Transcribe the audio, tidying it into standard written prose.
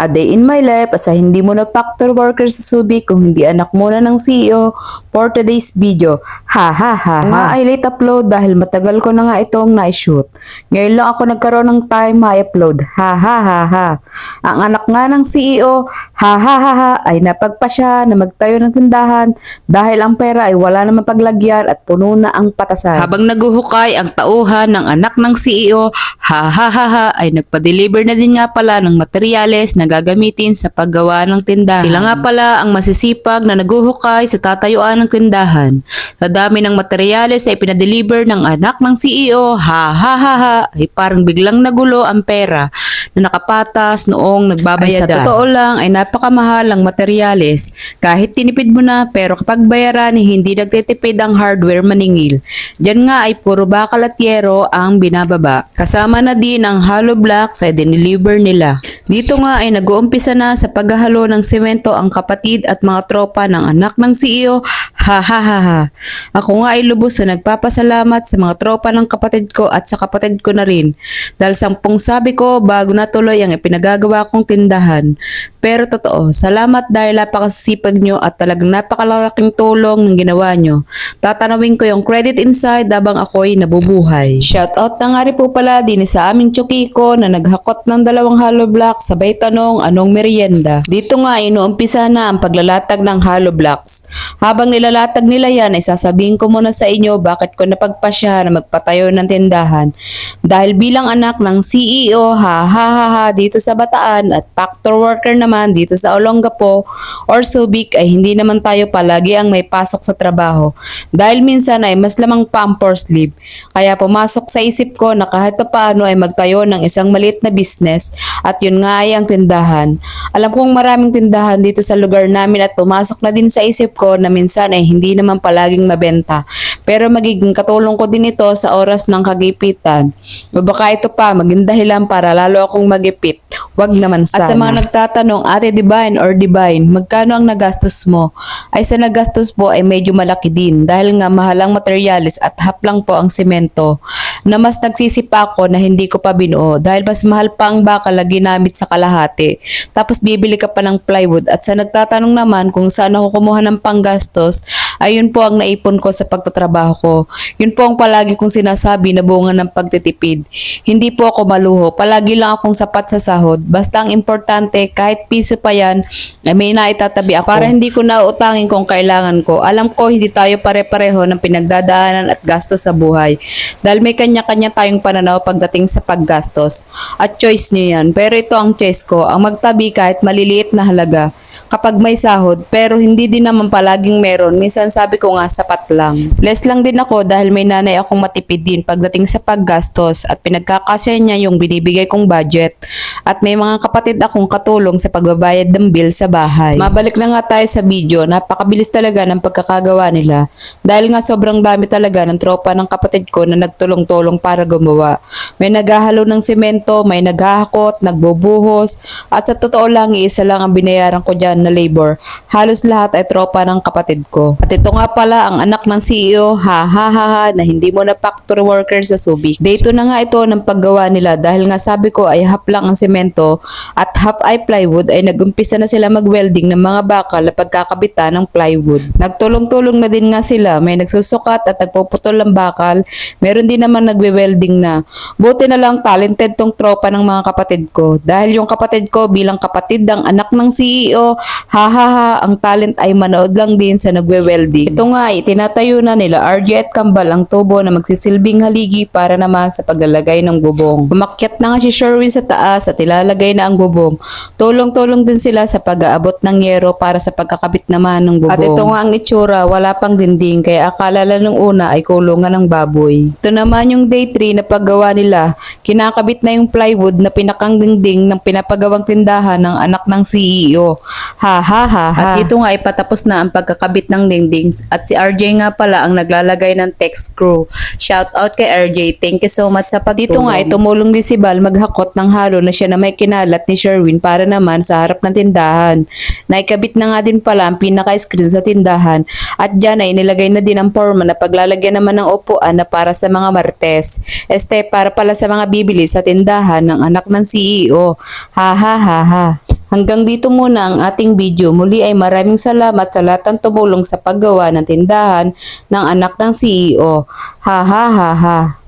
A day in my life as a hindi mo na factor worker sa Subic kung hindi anak mo na ng CEO for today's video. Ha ha ha ha. Nga ay late upload dahil matagal ko na nga itong na-shoot. Ngayon lang ako nagkaroon ng time ma-upload. Ha ha ha ha. Ang anak nga ng CEO, ha ha ha ha, ay napagpasya na magtayo ng tindahan dahil ang pera ay wala na mapaglagyan at puno na ang patasan. Habang naguhukay ang tauhan ng anak ng CEO, ha ha ha ha, ay nagpa-deliver na din nga pala ng materyales na gagamitin sa paggawa ng tindahan. Sila nga pala ang masisipag na naguhukay sa tatayuan ng tindahan. Sa dami ng materyales na ipinadeliver ng anak ng CEO, ha ha ha ha, ay parang biglang nagulo ang pera na nakapatas noong nagbabayad. Sa totoo lang ay napakamahal ang materyales. Kahit tinipid mo na pero kapag bayaran hindi nagtitipid ang hardware maningil. Diyan nga ay puro bakal at yero ang binababa. Kasama na din ang hollow blocks ay dineliver nila. Dito nga ay nag-uumpisa na sa paghahalo ng semento ang kapatid at mga tropa ng anak ng CEO. Ha ha ha ha. Ako nga ay lubos na nagpapasalamat sa mga tropa ng kapatid ko at sa kapatid ko na rin. Dahil sampung sabi ko bago natuloy ang ipinagagawa kong tindahan. Pero totoo, salamat dahil napakasipag nyo at talagang napakalaking tulong ng ginawa nyo. Tatanawin ko yung credit inside habang ako'y nabubuhay. Shoutout na nga rin po pala din sa aming Chukiko na naghakot ng 2 hollow blocks sabay tanong anong merienda. Dito nga inuumpisa na ang paglalatag ng hollow blocks. Habang nilalatag nila yan ay sasabihin ko muna sa inyo bakit ko napagpasya na magpatayo ng tindahan. Dahil bilang anak ng CEO, ha ha ha ha, dito sa Bataan at factor worker naman dito sa Olongapo or Subic ay hindi naman tayo palagi ang may pasok sa trabaho. Dahil minsan ay mas lamang pa ang forced leave. Kaya pumasok sa isip ko na kahit paano ay magtayo ng isang maliit na business at yun nga ay ang tindahan. Alam kong maraming tindahan dito sa lugar namin at pumasok na din sa isip ko na minsan ay hindi naman palaging mabenta. Pero magiging katulong ko din ito sa oras ng kagipitan. O baka ito pa maging dahilan para lalo akong magipit. Wag naman sana. At sa mga nagtatanong, Ate Divine or Divine, magkano ang nagastos mo? Ay sa nagastos po ay medyo malaki din dahil nga mahalang materyales at haplang po ang semento na mas nagsisipa ako na hindi ko pa binuo dahil mas mahal pa ang bakal na ginamit sa kalahati. Tapos bibili ka pa ng plywood at sa nagtatanong naman kung saan ako kumuha ng panggastos, ayun po ang naipon ko sa pagtatrabaho ko. Yun po ang palagi kong sinasabi na bunga ng pagtitipid. Hindi po ako maluho, palagi lang akong sapat sa sahod. Basta ang importante kahit piso pa yan, ay may naitatabi ako para hindi ko nauutangin kung kailangan ko. Alam ko hindi tayo pare-pareho ng pinagdadaanan at gastos sa buhay. Dahil may kanya-kanya tayong pananaw pagdating sa paggastos. At choice niyo yan. Pero ito ang choice ko, ang magtabi kahit maliliit na halaga. Kapag may sahod, pero hindi din naman palaging meron. Minsan sabi ko nga sapat lang. Blessed lang din ako dahil may nanay akong matipid din pagdating sa paggastos at pinagkakasya niya yung binibigay kong budget. At may mga kapatid akong katulong sa pagbabayad ng bill sa bahay. Mabalik na nga tayo sa video, napakabilis talaga ng pagkakagawa nila. Dahil nga sobrang dami talaga ng tropa ng kapatid ko na nagtulong-tulong para gumawa. May naghahalo ng semento, may naghahakot, nagbubuhos, at sa totoo lang iisa lang ang binayaran ko dyan na labor. Halos lahat ay tropa ng kapatid ko. At ito nga pala ang anak ng CEO, ha ha ha ha, na hindi mo na factory worker sa Subic. Dito na nga ito ng paggawa nila dahil nga sabi ko ay half lang ang semento at half ay plywood ay nagumpisa na sila mag-welding ng mga bakal na pagkakabitan ng plywood. Nagtulong-tulong na din nga sila, may nagsusukat at nagpuputol ng bakal, meron din naman nagwe-welding na. Buti na lang talented tong tropa ng mga kapatid ko dahil yung kapatid ko bilang kapatid ng anak ng CEO, ha ha ha, ang talent ay manood lang din sa nagwe-welding. Ito nga ay tinatayo na nila RJ at Kambal ang tubo na magsisilbing haligi para naman sa paglalagay ng bubong. Umakyat na nga si Sherwin sa taas at ilalagay na ang bubong. Tulong-tulong din sila sa pag-aabot ng yero para sa pagkakabit naman ng bubong. At ito nga ang itsura, wala pang dinding kaya akala lang nung una ay kulungan ng baboy. Ito naman yung day 3 na paggawa nila. Kinakabit na yung plywood na pinakang dingding ng pinapagawang tindahan ng anak ng CEO. Ha ha ha ha. At dito nga ay patapos na ang pagkakabit ng dingdings at si RJ nga pala ang naglalagay ng text screw. Shout out kay RJ. Thank you so much sa pagtulong. Dito nga ay tumulong din si Bal maghakot ng halo na siya na may kinalat ni Sherwin para naman sa harap ng tindahan. Naikabit na nga din pala ang pinaka-screen sa tindahan at dyan ay nilagay na din ang forma na paglalagyan naman ng upuan na para sa mga martes. Para pala sa mga bibili sa tindahan ng anak ng CEO. Ha ha ha ha. Hanggang dito muna ang ating video. Muli ay maraming salamat sa lahat ng tumulong sa paggawa ng tindahan ng anak ng CEO. Ha ha ha ha.